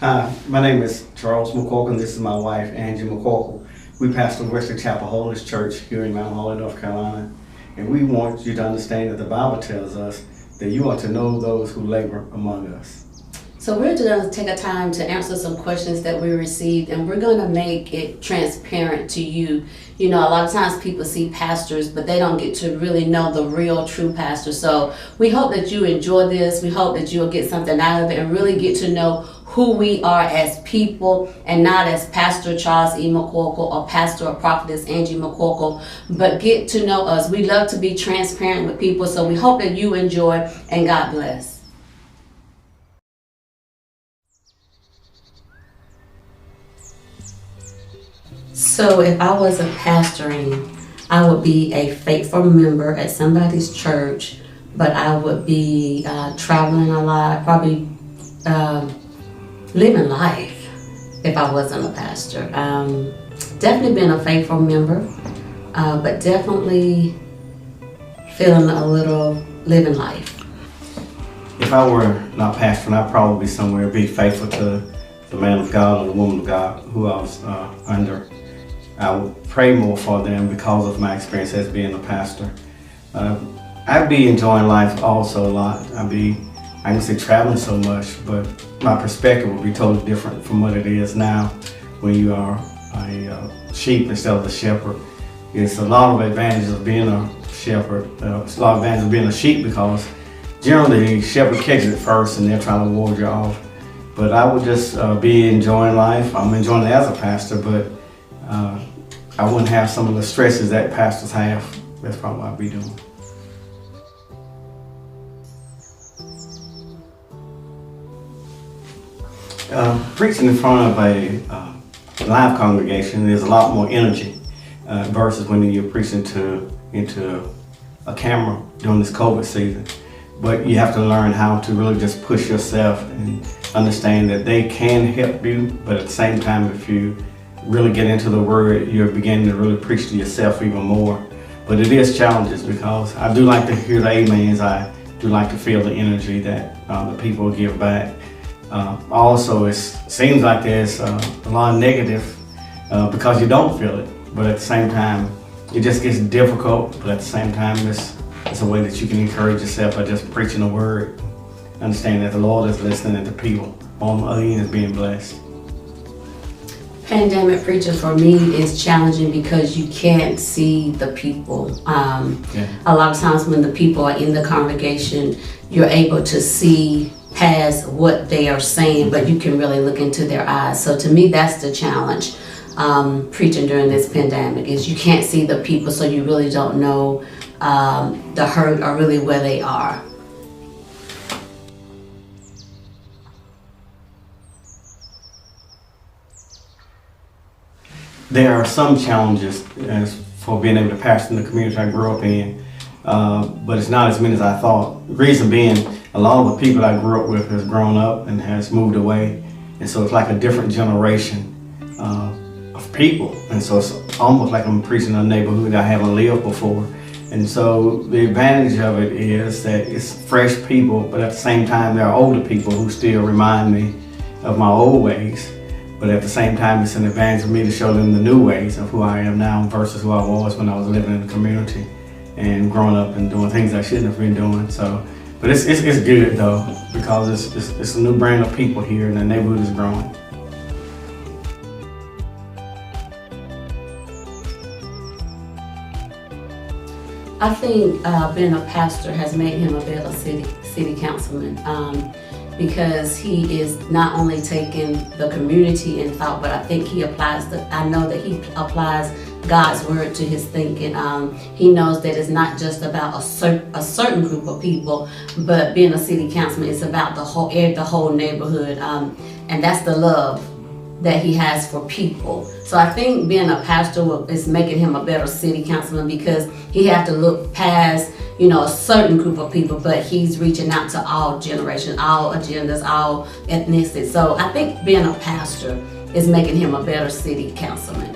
Hi, my name is Charles McCorkle, and this is my wife, Angie McCorkle. We pastor Wesley Chapel Holiness Church here in Mount Holly, North Carolina, and we want you to understand that the Bible tells us that you are to know those who labor among us. So we're going to take a time to answer some questions that we received, and we're going to make it transparent to you. You know, a lot of times people see pastors, but they don't get to really know the real, true pastor. So we hope that you enjoy this. We hope that you'll get something out of it and really get to know who we are as people, and not as Pastor Charles E. McCorkle or Pastor or Prophetess Angie McCorkle, but get to know us. We love to be transparent with people, so we hope that you enjoy, and God bless. So if I was a pastoring, I would be a faithful member at somebody's church, but I would be traveling a lot, probably living life if I wasn't a pastor. Definitely been a faithful member, but definitely feeling a little living life. If I were not pastoring, I'd probably be somewhere, be faithful to the man of God or the woman of God who I was under. I would pray more for them because of my experience as being a pastor. I'd be enjoying life also a lot. I can say traveling so much, but my perspective would be totally different from what it is now when you are a sheep instead of a shepherd. It's a lot of advantages of being a shepherd. It's a lot of advantages of being a sheep because generally the shepherd catches it first and they're trying to ward you off. But I would just be enjoying life. I'm enjoying it as a pastor, but I wouldn't have some of the stresses that pastors have. That's probably what I'd be doing. Preaching in front of a live congregation, there's a lot more energy versus when you're preaching into a camera during this COVID season. But you have to learn how to really just push yourself and understand that they can help you, but at the same time, if you really get into the word, you're beginning to really preach to yourself even more. But it is challenges because I do like to hear the amens. I do like to feel the energy that the people give back. Also, it seems like there's a lot of negative because you don't feel it. But at the same time, it just gets difficult. But at the same time, it's a way that you can encourage yourself by just preaching the word. Understand that the Lord is listening and the people on the other end is being blessed. Pandemic preaching for me is challenging because you can't see the people. A lot of times when the people are in the congregation, you're able to see past what they are saying, but you can really look into their eyes. So to me, that's the challenge preaching during this pandemic, is you can't see the people, so you really don't know the hurt or really where they are. There are some challenges for being able to pastor in the community I grew up in, but it's not as many as I thought. The reason being, a lot of the people I grew up with has grown up and has moved away, and so it's like a different generation of people, and so it's almost like I'm preaching in a neighborhood I haven't lived before. And so the advantage of it is that it's fresh people, but at the same time there are older people who still remind me of my old ways. But at the same time, it's an advantage for me to show them the new ways of who I am now versus who I was when I was living in the community and growing up and doing things I shouldn't have been doing. So, but it's good though, because it's a new brand of people here and the neighborhood is growing. I think being a pastor has made him a better city councilman. Because he is not only taking the community in thought, but I think I know that he applies God's word to his thinking. He knows that it's not just about a certain group of people, but being a city councilman is about the whole neighborhood, and that's the love that he has for people. So I think being a pastor is making him a better city councilman because he has to look past a certain group of people, but he's reaching out to all generations, all agendas, all ethnicities. So I think being a pastor is making him a better city councilman.